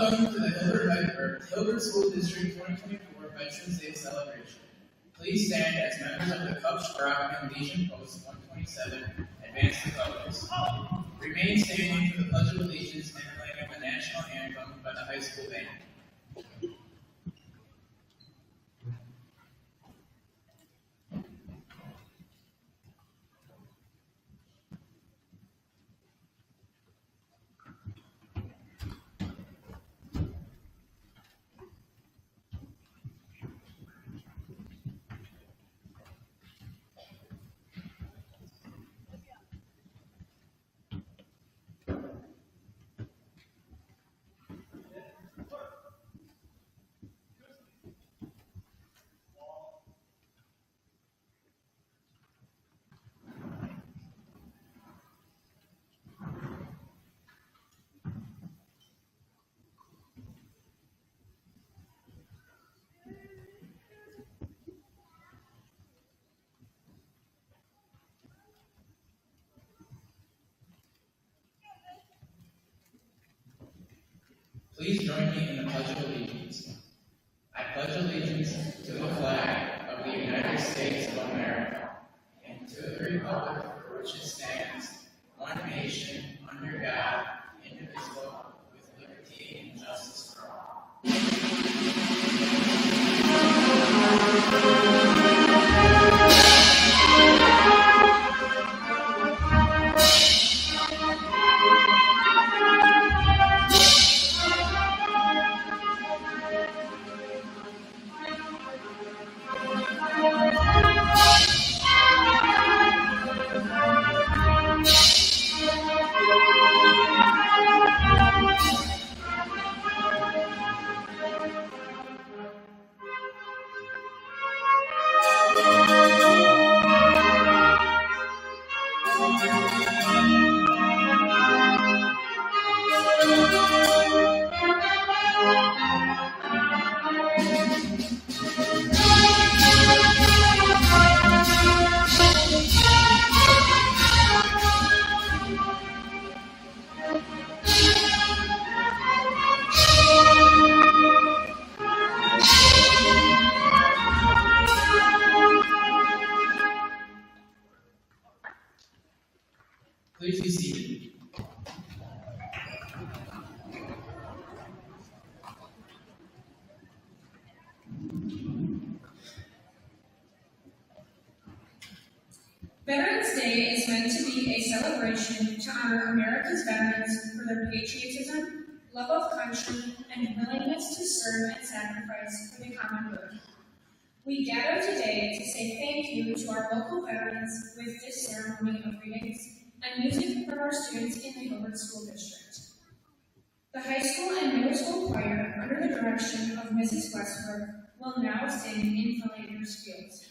Welcome to the Hilbert School District 2024 Veterans Day celebration. Please stand as members of the Cub Sprout and Legion Post 127 advance the colors. Remain standing for the Pledge of Allegiance and playing of the national anthem by the high school band. Please join me in the Pledge of Allegiance. I pledge allegiance to the flag of the United States of America and to the republic for which it stands, one nation, under God, indivisible, with liberty and justice for all. Please be seated. Veterans Day is meant to be a celebration to honor America's veterans for their patriotism, love of country, and willingness to serve and sacrifice for the common good. We gather today to say thank you to our local veterans with this ceremony of readings and music from our students in the Hilbert School District. The high school and middle school choir, under the direction of Mrs. Westbrook, will now sing in Philander's Fields.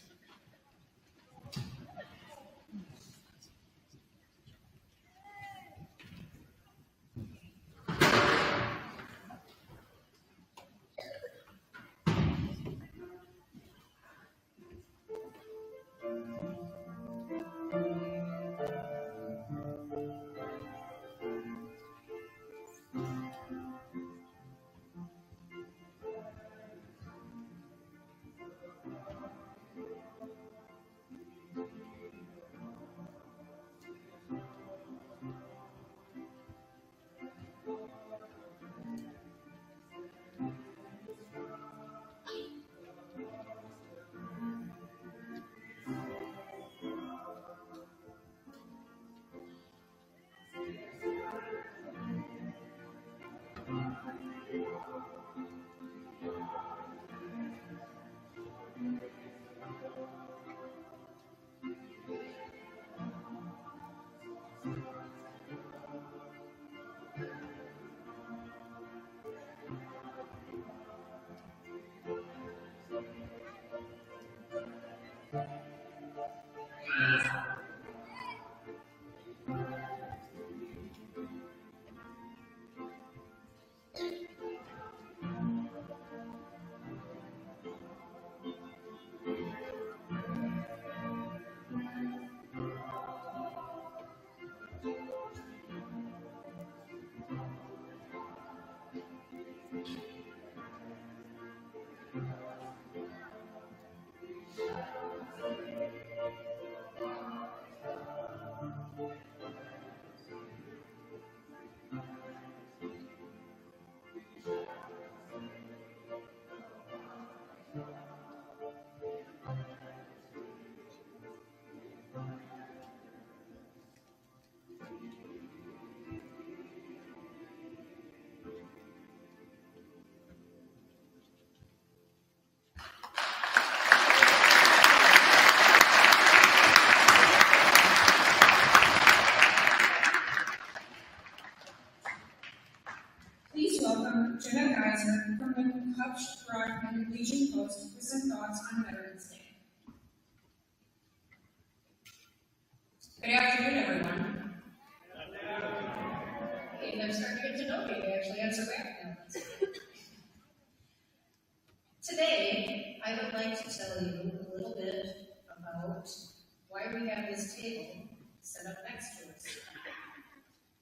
this table set up next to us.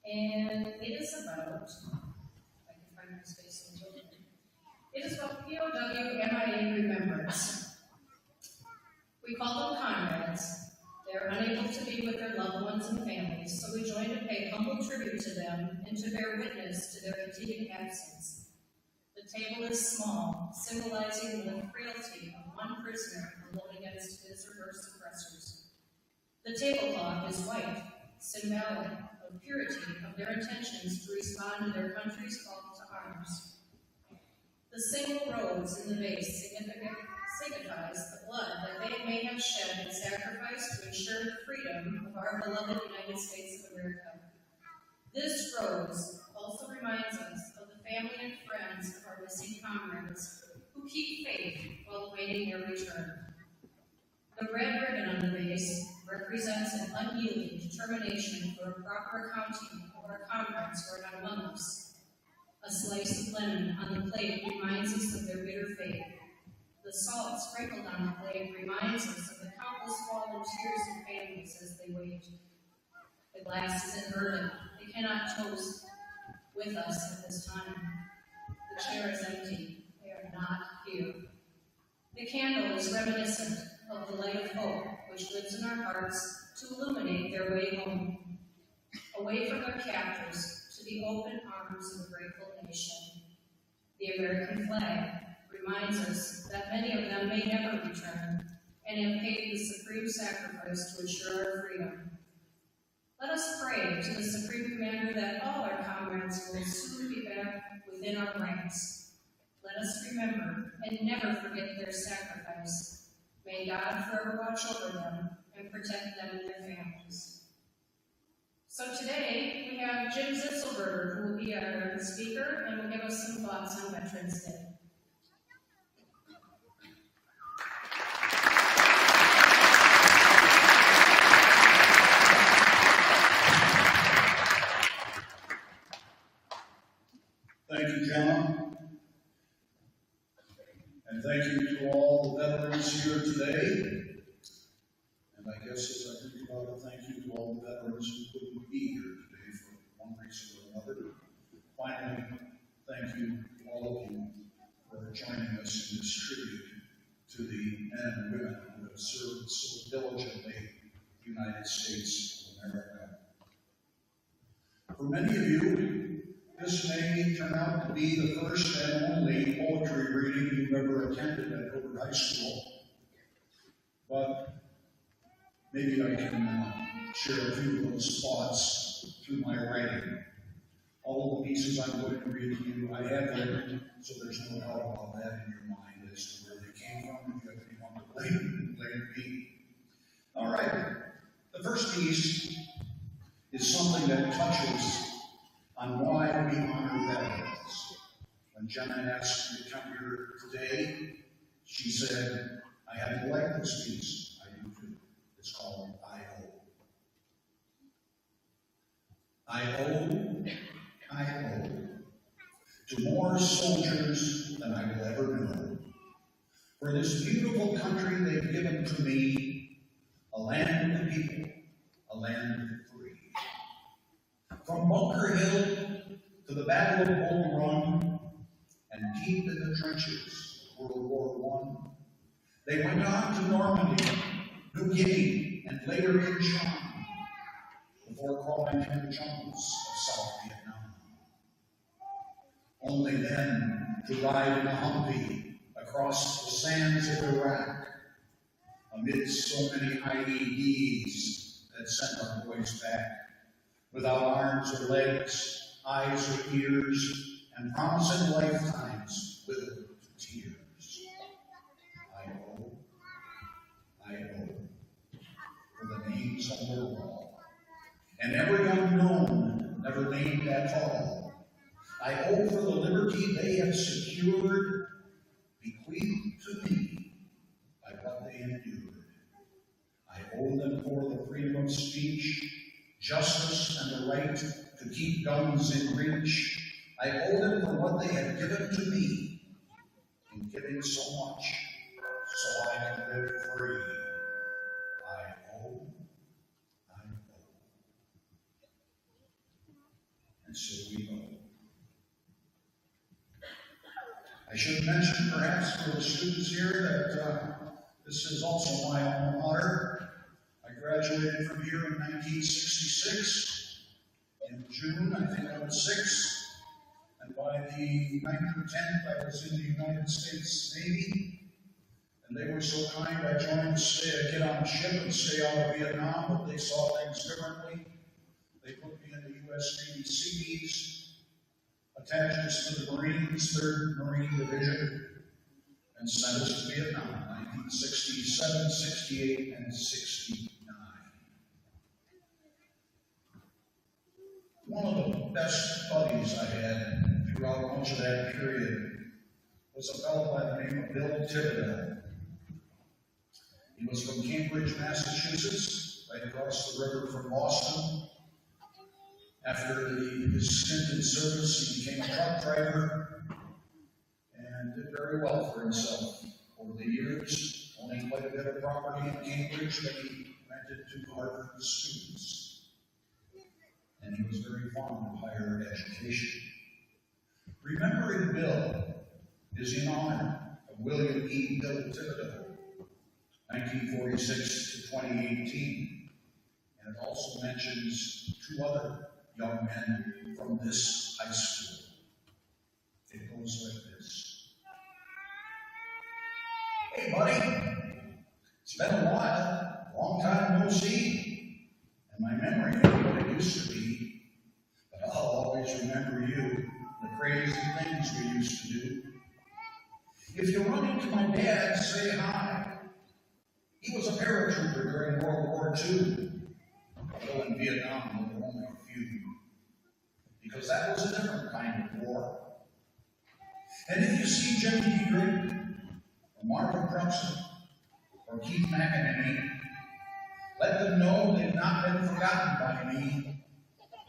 And it is about, if I can find my space in the building, it is about POW MIA remembrance. We call them comrades. They are unable to be with their loved ones and families, so we join to pay humble tribute to them and to bear witness to their continued absence. The table is small, symbolizing the frailty of one prisoner alone against his reversed oppressors. The tablecloth is white, symbolic of purity of their intentions to respond to their country's call to arms. The single rose in the vase signifies the blood that they may have shed and sacrificed to ensure the freedom of our beloved United States of America. This rose also reminds us of the family and friends of our missing comrades who keep faith while awaiting their return. The red ribbon on the vase represents an unyielding determination for a proper accounting of our comrades who are not among us. A slice of lemon on the plate reminds us of their bitter fate. The salt sprinkled on the plate reminds us of the countless fallen tears of families as they wait. The glass is inverted. They cannot toast with us at this time. The chair is empty. They are not here. The candle is reminiscent of the light of hope which lives in our hearts to illuminate their way home, away from their captors to the open arms of a grateful nation. The American flag reminds us that many of them may never return and have paid the supreme sacrifice to ensure our freedom. Let us pray to the Supreme Commander that all our comrades will soon be back within our ranks. Let us remember and never forget their sacrifice. May God forever watch over them and protect them and their families. So today, we have Jim Zitzelberger, who will be our speaker and will give us some thoughts on Veterans Day. Thank you, John. And thank you to all the veterans here today. And I guess as I think about it, thank you to all the veterans who couldn't be here today for one reason or another. Finally, thank you to all of you for joining us in this tribute to the men and women who have served so diligently the United States of America. For many of you, this may turn out to be the first and only poetry reading you've ever attended at Hoover High School. But maybe I can share a few of those thoughts through my writing. All of the pieces I'm going to read to you, I have written, so there's no doubt about that in your mind as to where they came from. If you have anyone to blame me. All right. The first piece is something that touches on why we honor veterans. When Jenna asked me to come here today, she said, I had to like this piece. I do too. It's called I Owe. I owe to more soldiers than I will ever know. For this beautiful country they've given to me, a land of the people, a land of the free. From Bunker Hill to the Battle of Bull Run and deep in the trenches of World War I, they went on to Normandy, New Guinea, and later Incheon, before crawling from the jungles of South Vietnam. Only then to ride in a Humvee across the sands of Iraq, amidst so many IEDs that sent our boys back, without arms or legs, eyes or ears, and promising lifetimes withered to tears. I owe for the names on their wall, and every unknown never named at all. I owe for the liberty they have secured, bequeathed to me by what they endured. I owe them for the freedom of speech, justice, and the right to keep guns in reach. I owe them for what they have given to me, in giving so much, so I can live free. I owe and so we go. I should mention perhaps for the students here that this is also my alma mater. I graduated from here in 1966. In June, I think I was 6. And by the 9th or 10th, I was in the United States Navy. And they were so kind, I joined to get on a ship and stay out of Vietnam, but they saw things differently. They put me in the U.S. Navy Seabees, attached us to the Marines, 3rd Marine Division, and sent us to Vietnam, 1967, 68, and 69. One of the best buddies I had throughout much of that period was a fellow by the name of Bill Thibodeau. He was from Cambridge, Massachusetts, right across the river from Boston. After his stint in service, he became a truck driver and did very well for himself over the years, owning quite a bit of property in Cambridge that he rented to Harvard students. And he was very fond of higher education. Remembering Bill is in honor of William E. Bill Thibodeau, 1946 to 2018, and it also mentions 2 other young men from this high school. It goes like this. Hey, buddy, it's been a while, long time no see, and my memory ain't what it used to be, but I'll always remember you, the crazy things we used to do. If you run into my dad, say hi. He was a paratrooper during World War II, although in Vietnam there were only a few, because that was a different kind of war. And if you see Jim Dietrich, or Marvin Brunson, or Keith McEnany, let them know they've not been forgotten by me,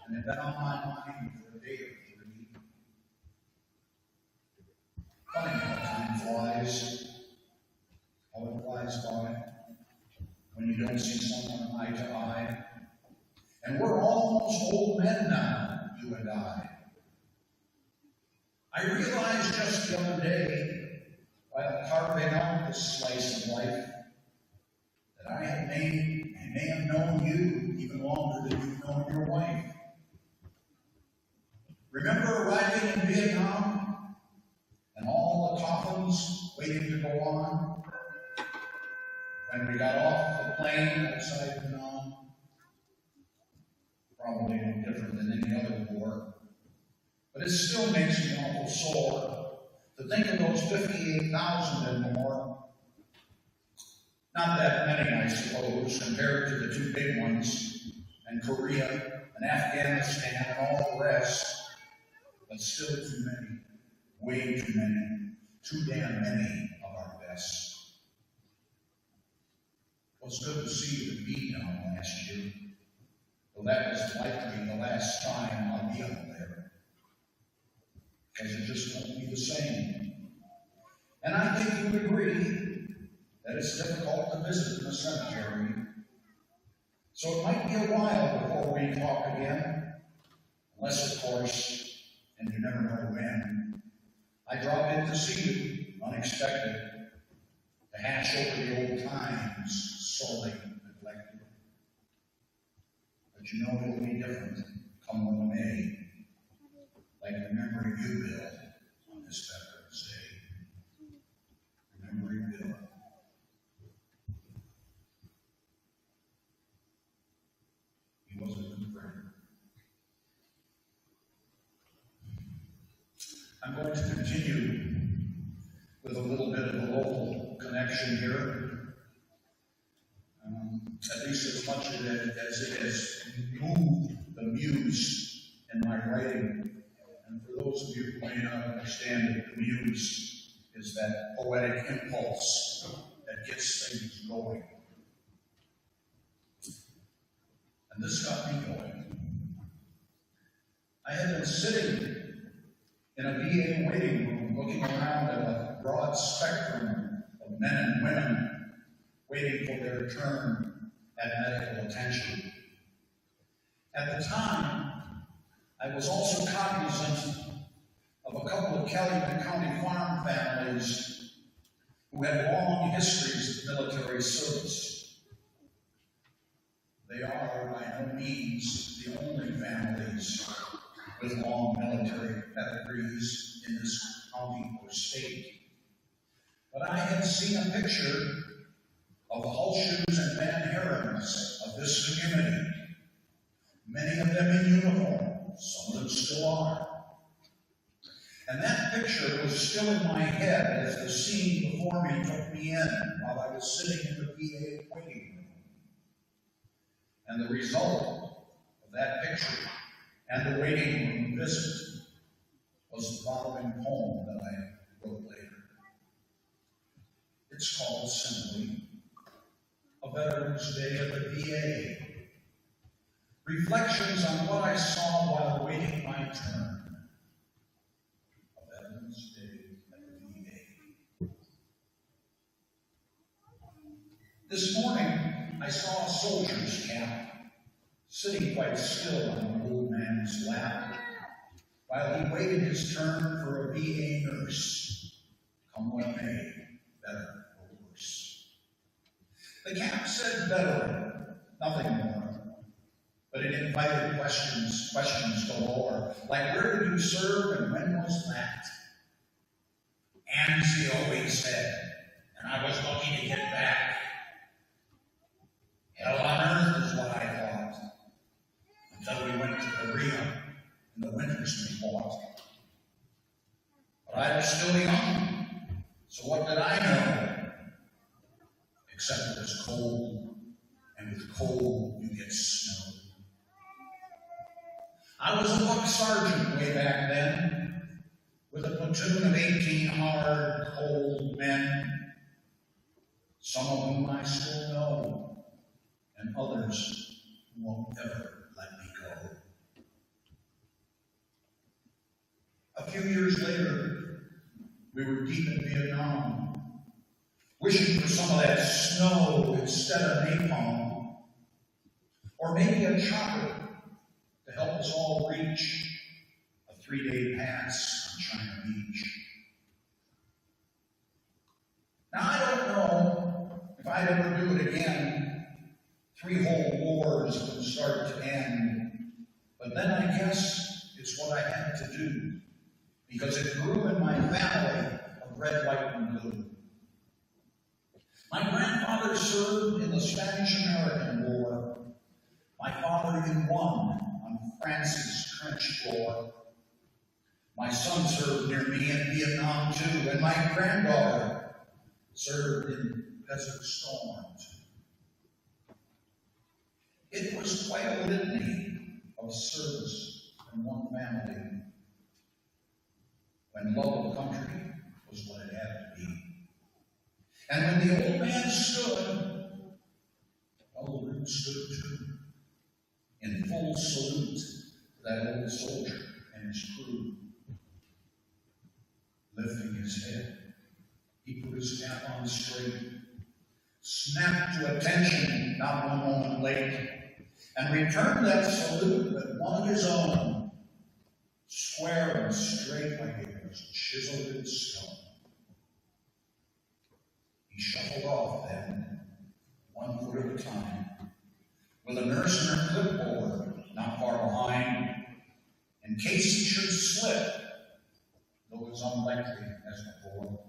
and they've been on my mind for a day or 3. Funny how time flies, how it flies by when you don't see someone eye to eye. And we're almost old men now, you and I. I realized just the other day, while carving out this slice of life, that I may have known you even longer than you've known your wife. Remember arriving in Vietnam and all the coffins waiting to go on? When we got off the plane outside Da Nang, probably no different than any other war, but it still makes me awful sore to think of those 58,000 and more. Not that many, I suppose, compared to the 2 big ones, and Korea, and Afghanistan, and all the rest, but still too many, way too many, too damn many of our best. It was good to see you at Vietnam last year, though that was likely the last time I'll be out there, because it just won't be the same. And I think you would agree that it's difficult to visit in the cemetery, so it might be a while before we talk again, unless, of course, and you never know when, I drop in to see you, unexpected, to hash over the old times, sorely neglected. But you know it'll be different, come what may, like remembering you, Bill, on this Veterans Day. Remembering Bill. He was a good friend. I'm going to continue with a little bit of a local connection here. At least as much as it has moved the muse in my writing. And for those of you who may not understand it, the muse is that poetic impulse that gets things going. And this got me going. I had been sitting in a VA waiting room looking around at a broad spectrum of men and women waiting for their turn at medical attention. At the time, I was also cognizant of a couple of Calumet County farm families who had long histories of military service. They are by no means the only families with long military pedigrees in this county or state. But I had seen a picture of the Hulshoes and Van Herens of this community, many of them in uniform, some of them still are. And that picture was still in my head as the scene before me took me in while I was sitting in the VA waiting room. And the result of that picture and the waiting room visit was the following poem that I wrote later. It's called simply A Veterans Day at the VA. Reflections on what I saw while waiting my turn. A Veterans Day at the VA. This morning, I saw a soldier's cap sitting quite still on an old man's lap while he waited his turn for a VA nurse, come what may, better or worse. The cap said veteran, nothing more, but it invited questions galore, like where did you serve and when was that? ANSI always said, and I was lucky to get back. Hell on earth is what I thought, until we went to Korea in the winters we fought. But I was still young, so what did I know? Except it was cold, and with cold you get snow. I was a buck sergeant way back then, with a platoon of 18 hard, cold men, some of whom I still know, and others who won't ever let me go. A few years later, we were deep in Vietnam, wishing for some of that snow instead of napalm, or maybe a chopper to help us all reach a 3-day pass on China Beach. Now, I don't know if I'd ever do it again, 3 whole wars from start to end, but then I guess it's what I had to do, because it grew in my family of red, white, and blue. My grandfather served in the Spanish-American War. My father in one on France's trench floor. My son served near me in Vietnam too, and my granddaughter served in Desert Storms. It was quite a litany of service in one family, when love of country was what it had to be. And when the old man stood, well, the root stood too, in full salute to that old soldier and his crew. Lifting his head, he put his cap on straight, snapped to attention not one moment late, and returned that salute with one of his own, square and straight like it was chiseled in stone. He shuffled off then, 1 foot at a time, with a nurse and her clipboard not far behind, in case he should slip, though as unlikely as before,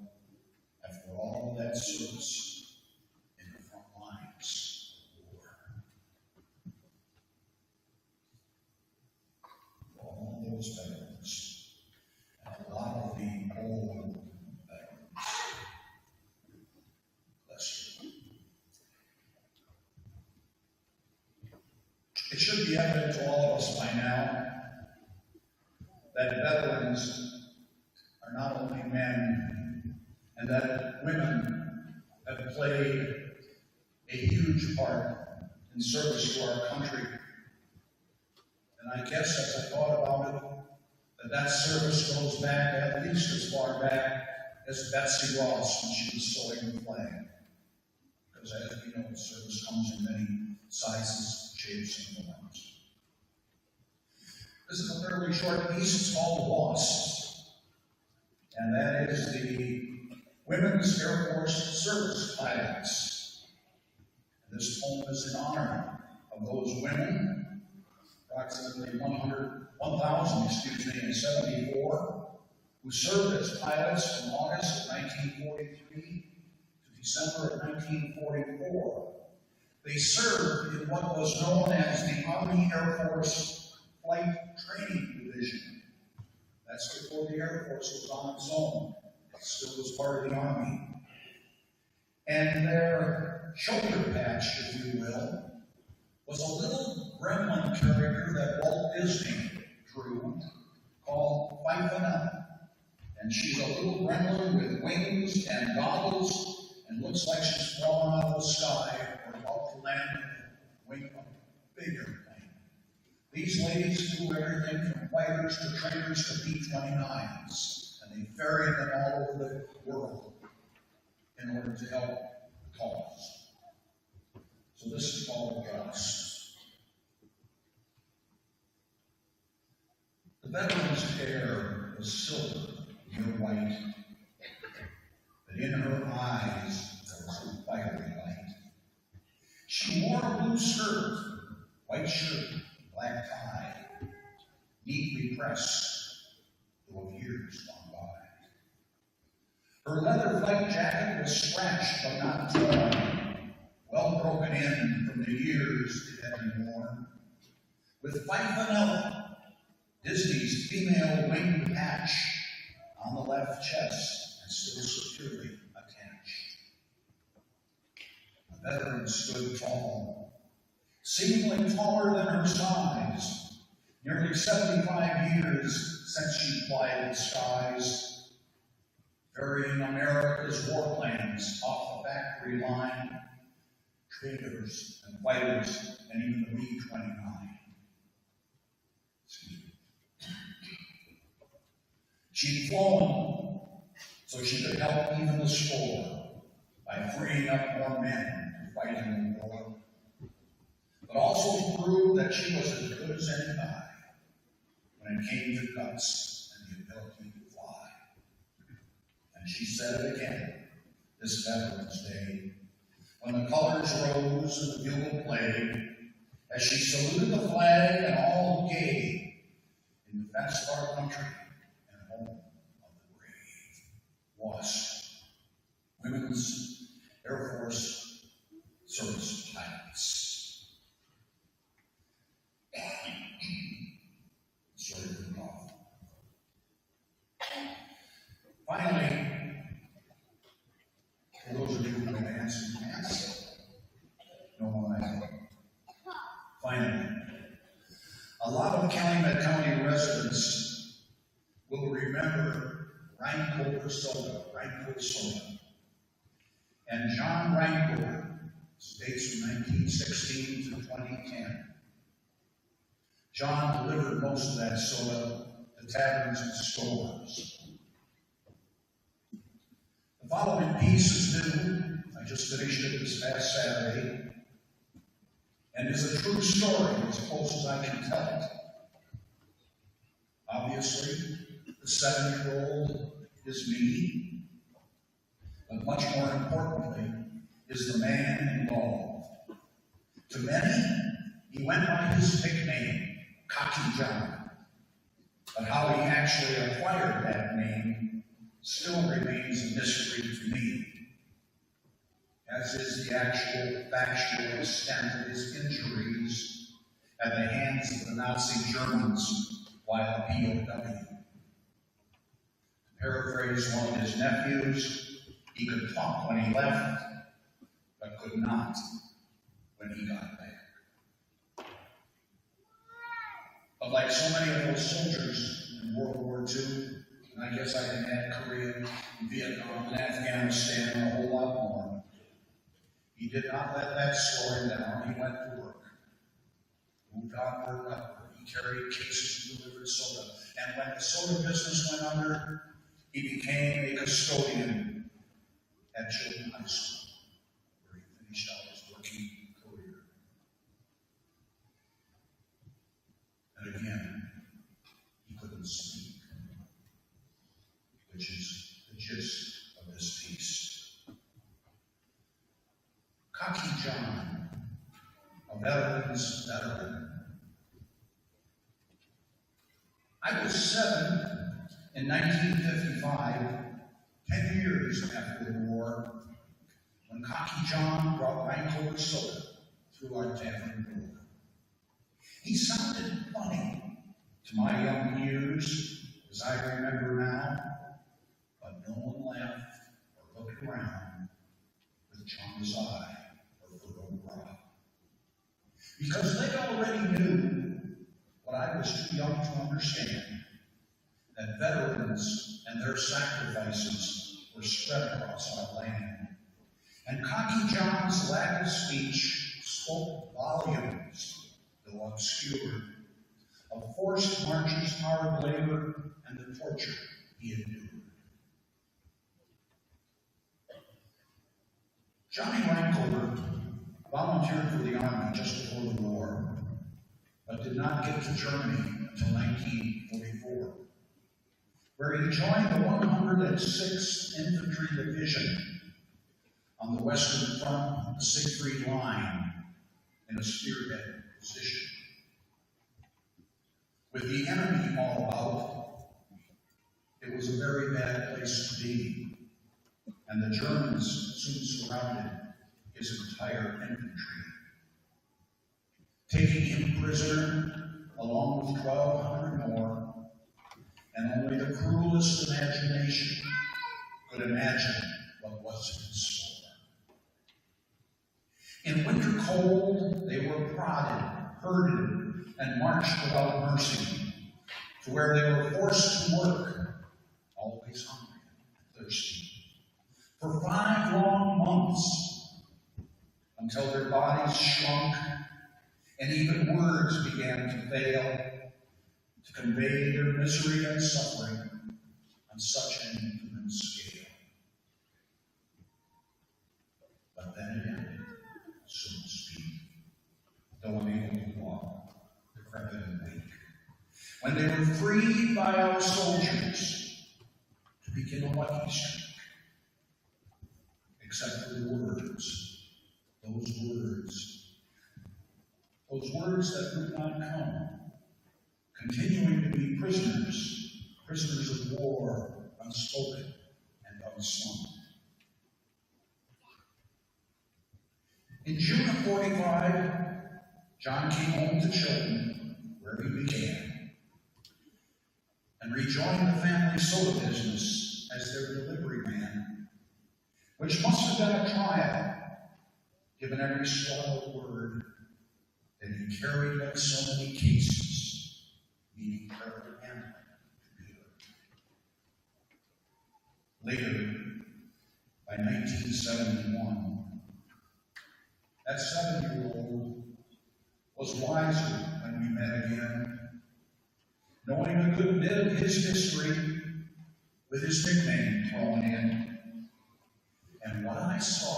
after all that service in the front lines of war. All those veterans, and a lot of the old veterans, bless you. It should be evident to all of us by now that veterans are not only men, and that women have played a huge part in service to our country. And I guess as I thought about it, that service goes back at least as far back as Betsy Ross when she was sewing the flag. Because as we know, service comes in many sizes, shapes, and forms. This is a fairly short piece. It's called The Boss. And that is the Women's Air Force Service Pilots. And this poem is in honor of those women, approximately 1,074, who served as pilots from August of 1943 to December of 1944. They served in what was known as the Army Air Force Flight Training Division. That's before the Air Force was on its own. It still was part of the Army. And their shoulder patch, if you will, was a little gremlin character that Walt Disney drew called Fife-Nell. And she's a little gremlin with wings and goggles and looks like she's fallen out of the sky or about to land in a big airplane. These ladies do everything from fighters to trainers to B-29s, and they ferry them all over the world in order to help the cause. So this is called Boss. The veteran's hair was silver, near white, but in her eyes there was a fiery light. She wore a blue skirt, white shirt, black tie, neatly pressed, though of years gone by. Her leather flight jacket was scratched but not torn, well broken in from the years it had been worn. With Fife-Nell, Disney's female winged patch on the left chest and still securely attached. The veteran stood tall, seemingly taller than her size, nearly 75 years since she plied the skies, ferrying America's war planes off the factory line, trainers and fighters, and even the B-29. She'd flown so she could help even the score by freeing up more men to fight in the war, but also to prove that she was as good as any guy when it came to guts and the ability to fly. And she said it again this Veterans Day, when the colors rose and the bugle played, as she saluted the flag and all who gave in defense of our country and home of the brave. WASP, Women's Air Force Service Pilots. Sorry for the cough. Finally, for those of you who have answered yes, no one else. Finally, a lot of Calumet County residents will remember Reincourt soda, and John Reincourt, dates from 1916 to 2010. John delivered most of that soda to taverns and stores. The following piece is new. I just finished it this past Saturday, and is a true story as close as I can tell it. Obviously, the 7-year-old is me, but much more importantly is the man involved. To many, he went by his nickname, Cocky John, but how he actually acquired that name still remains a mystery to me, as is the actual factual extent of his injuries at the hands of the Nazi Germans while a POW. To paraphrase one of his nephews, he could talk when he left, but could not when he got back. But like so many of those soldiers in World War II, and I guess I can add Korea, Vietnam, and Afghanistan, and a whole lot more, he did not let that slow him down. He went to work, moved onward and upward. He carried cases and delivered soda. And when the soda business went under, he became a custodian at Chilton High School, where he finished out his working career. And again, veteran's veteran. I was 7 in 1955, 10 years after the war, when Cocky John brought Reinhold soda through our tavern door. He sounded funny to my young ears, as I remember now, but no one laughed or looked around with John's eye or furrowed brow. Because they already knew what I was too young to understand, that veterans and their sacrifices were spread across our land. And Cocky John's lack of speech spoke volumes, though obscured, of forced marches, hard labor, and the torture he endured. Johnny Reinhold volunteered for the Army just before the war, but did not get to Germany until 1944, where he joined the 106th Infantry Division on the Western Front of the Siegfried Line in a spearhead position. With the enemy all about, it was a very bad place to be, and the Germans soon surrounded his entire infantry, taking him prisoner along with 1,200 more, and only the cruelest imagination could imagine what was in store. In winter cold, they were prodded, herded, and marched without mercy to where they were forced to work, always hungry and thirsty, for 5 long months, until their bodies shrunk and even words began to fail to convey their misery and suffering on such an inhuman scale. But then it ended, so to speak, though unable to walk, decrepit and weak, when they were freed by our soldiers to begin a lucky streak, except for the words, those words that would not come, continuing to be prisoners of war, unspoken and unsung. In June of 45, John came home to Chilton, where he began, and rejoined the family soda business as their delivery man, which must have been a trial, given every swallowed word that he carried like so many cases, needing careful handling to be heard. Later, by 1971, that 7-year-old was wiser when we met again, knowing a good bit of his history with his nickname thrown in. And what I saw,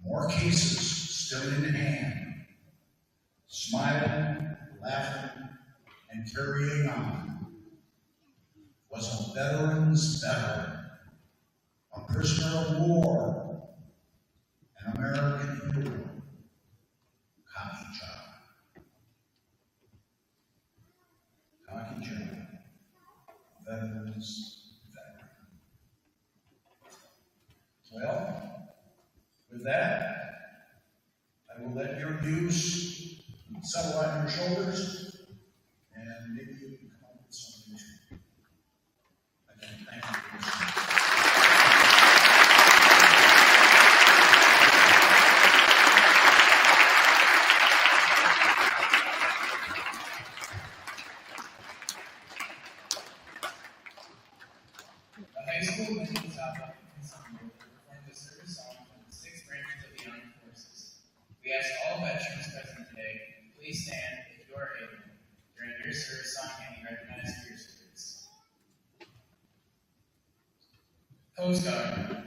more cases still in hand, smiling, laughing, and carrying on, was a veteran's veteran, a prisoner of war, an American hero, Cocky John. Cocky John, veteran's veteran. Well, with that, I will let your views settle on your shoulders, and maybe you can come up with something too. Again, thank you for listening. The high school Minnesota Ensemble performed the service song from the 6 branches of the Armed Forces. We ask all veterans present today to please stand if you are able during your service song and be recognized for your service. Coast Guard.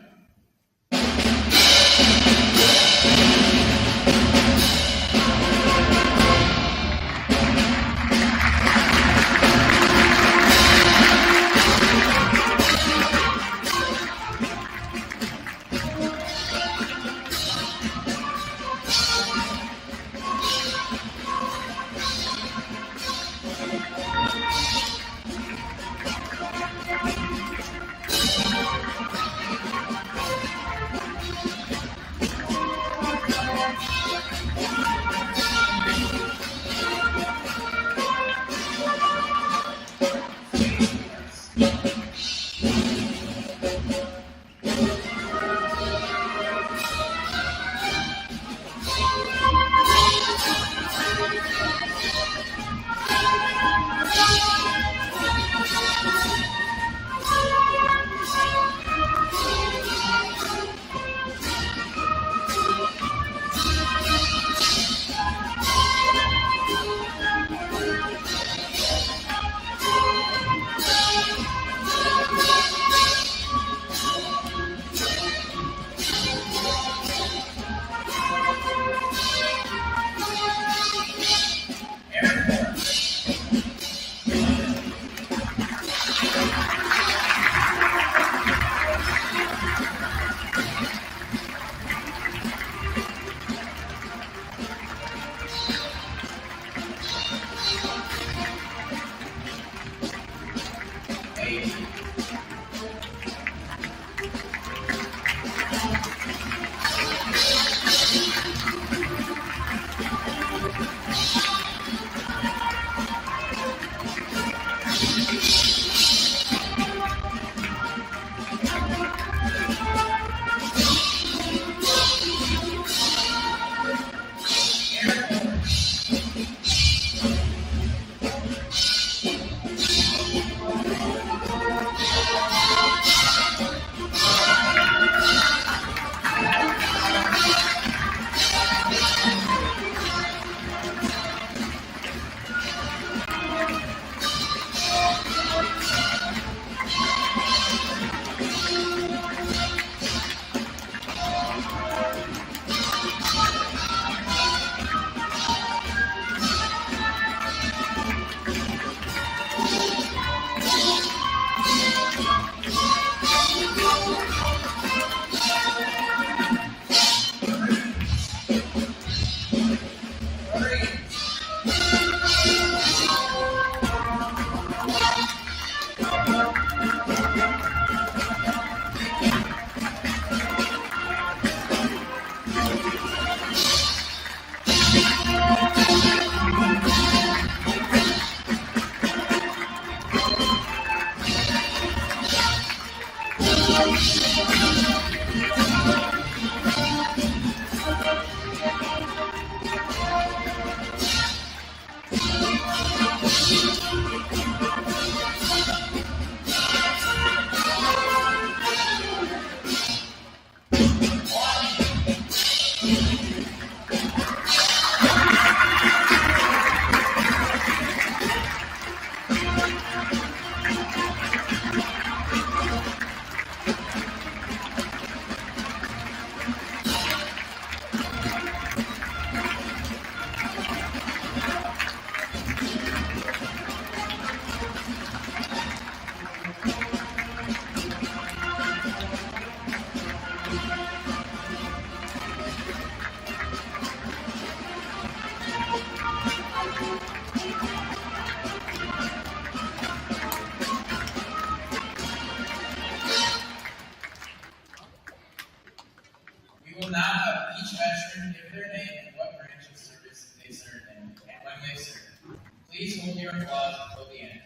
Please hold your applause until the end.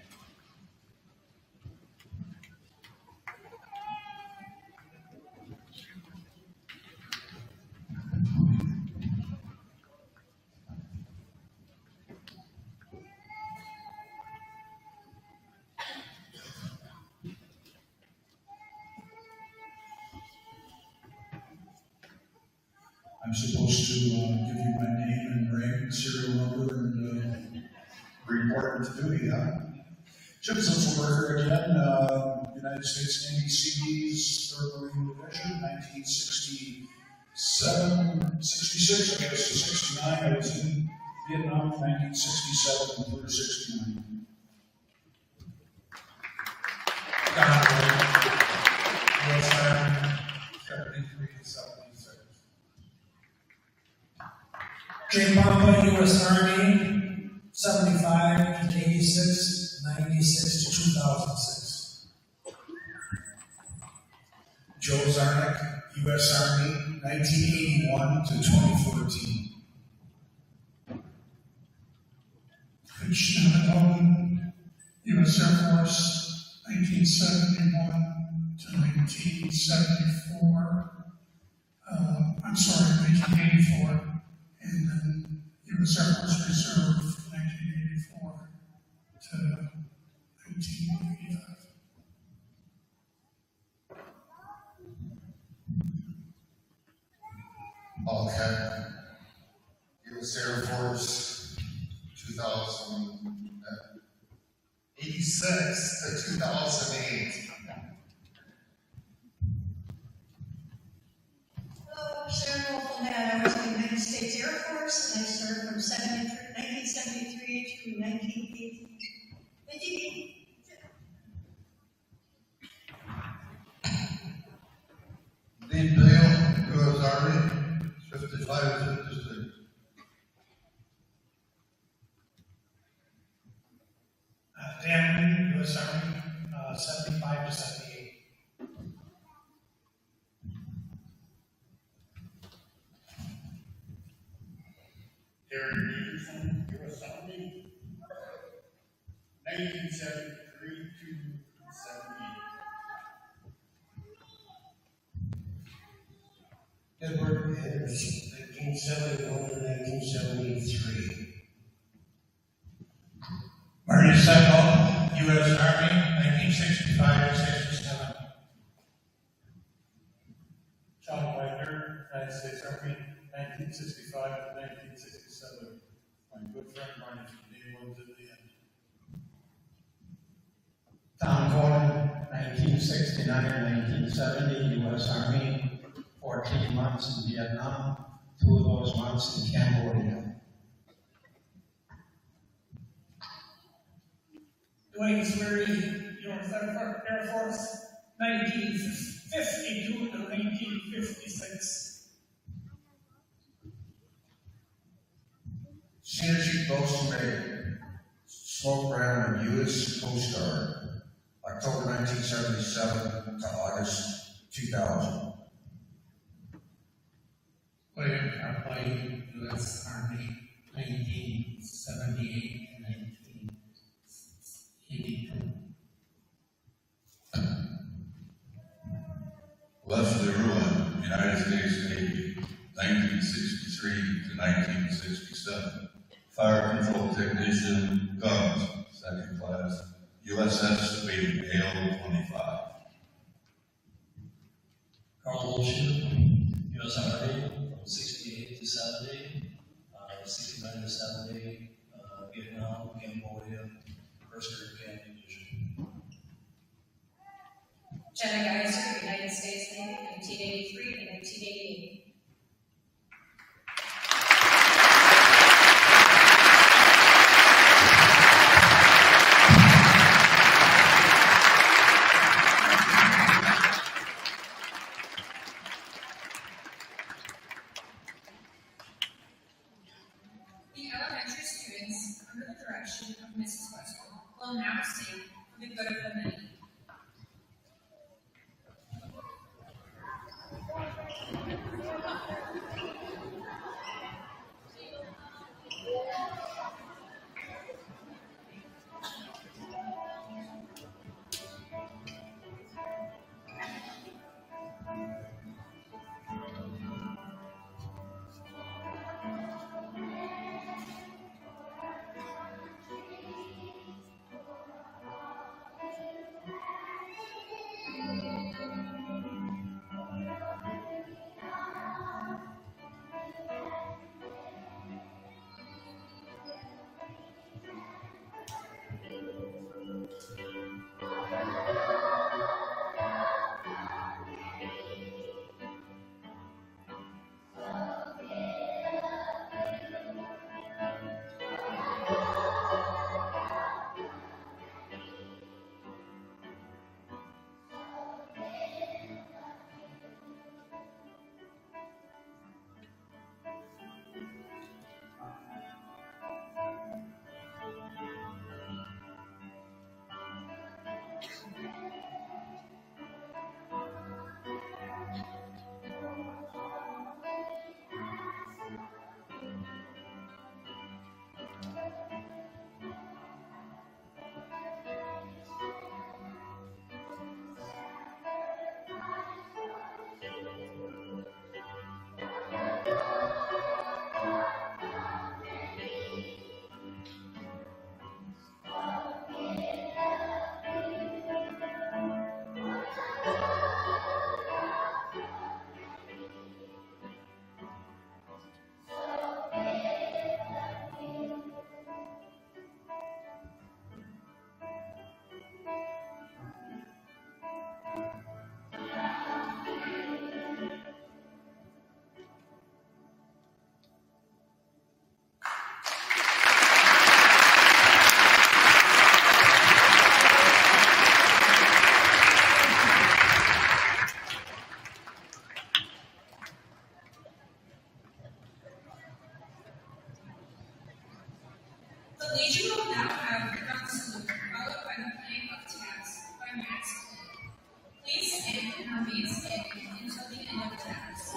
I'm supposed to give you my name and rank, serial number, and report to duty, huh? Jim Zipfelberger again, United States Navy Seabees, 3rd Marine Division, 1967, 66, I guess, to 69. I was in Vietnam, 1967 through 69. U.S. Army, 73 to 76. Jay Papa, U.S. Army, 75 to 86, 96 to 2006. Joe Zarnik, U.S. Army, 1981 to 2014. Rich Namadon, U.S. Air Force, 1971 to 1974. 1984. And then U.S. Air Force Reserve, 1984 to 1985. Paul Keck, U.S. Air Force, 86 to 2008. Hello, Sharon Wolfman. I was in the United States Air Force, and I served from 1973 to 1980. Dean Dale, U.S. Army, 55 to 56. Dan, U.S. Army, 75 to 78. Terry Peterson, U.S. Army, 1973 to 78. Edward Henderson, 1971 to 1973. Marty Seckle, U.S. Army, 1965 to 67. John Wagner, United States Army, 1965 to 1967. My good friend Marty from day one to the end. Tom Gordon, 1969 to 1970, U.S. Army, 14 months in Vietnam, 2 of those months in Cambodia. Dwayne Sweary, U.S. Air Force, 1952 to 1956. Senior Chief Boatswain, Smoke Brown, U.S. Coast Guard, October 1977 to August 2000. William Carplay, U.S. Army, 1978 to 1982. Leslie Ruin, United States Navy, 1963 to 1967. Fire control technician, guns, second class, USS Baden Hale 25. Carl Wilshire, U.S. Army, from 68 to 70, 69 to 70, Vietnam, Cambodia, 1st Hurricane Division. Jenna Geiser, United States Navy, 1983 to 1988. The elementary students, under the direction of Mrs. Westbrook, will now sing for the good of the many. The Legion will now have the gun salute, followed by the playing of taps by Max. Please stand and remain standing until the end of taps.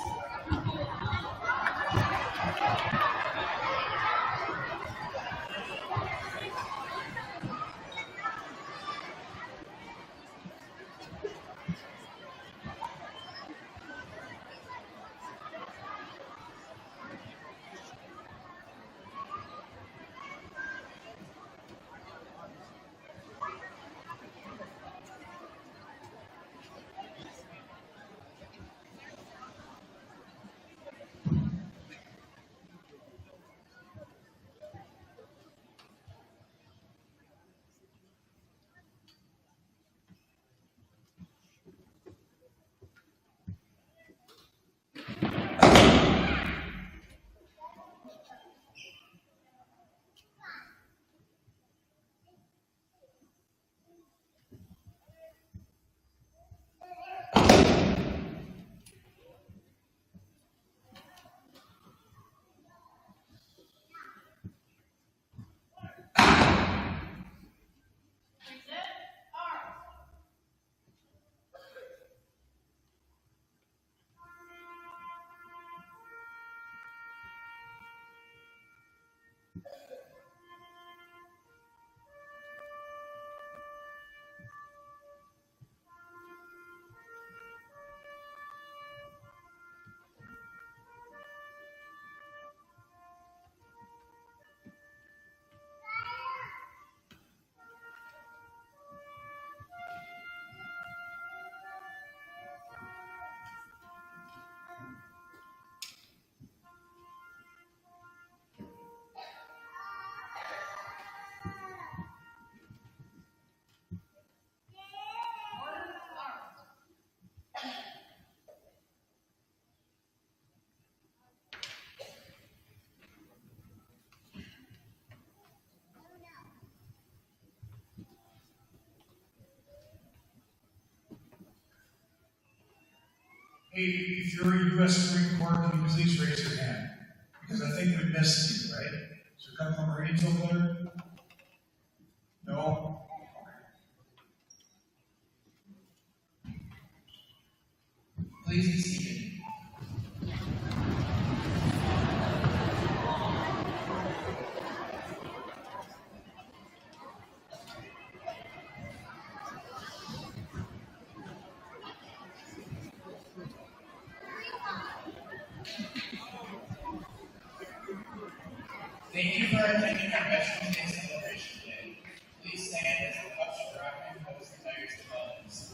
Hey, if you're a U.S. Marine Corps, can you please raise your hand? Because I think we missed you, right? So come from Marines over there? No? Please be seated. Thank you for attending our Veterans Day celebration today. Please stand as the cups are dropped and post the tires to colors.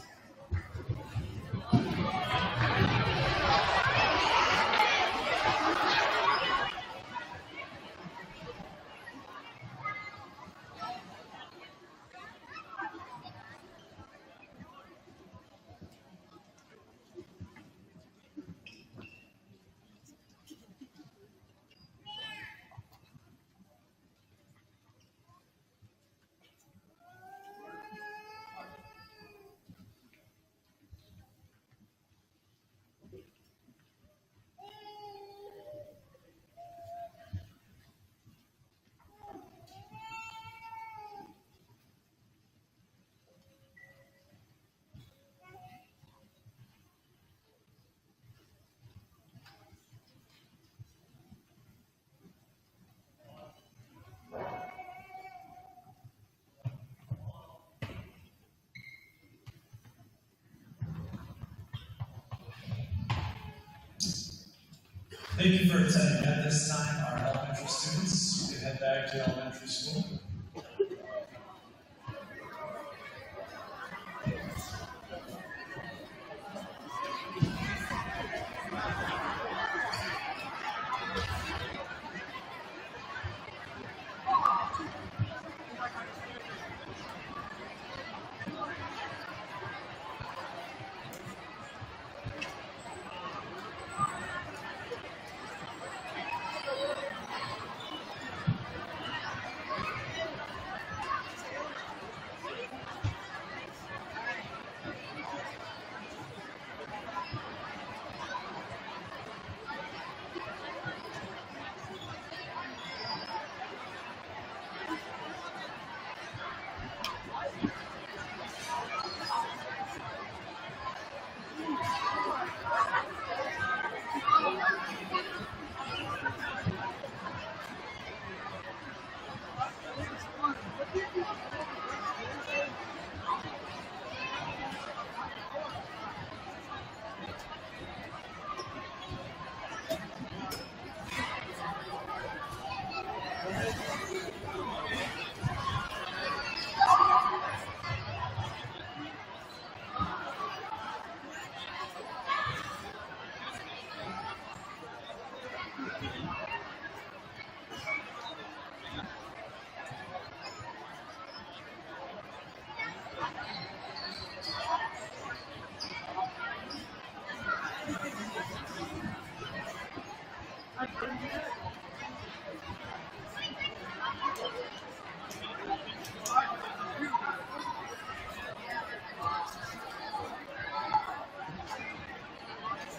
Thank you for attending. At this time, our elementary students, you can head back to elementary school.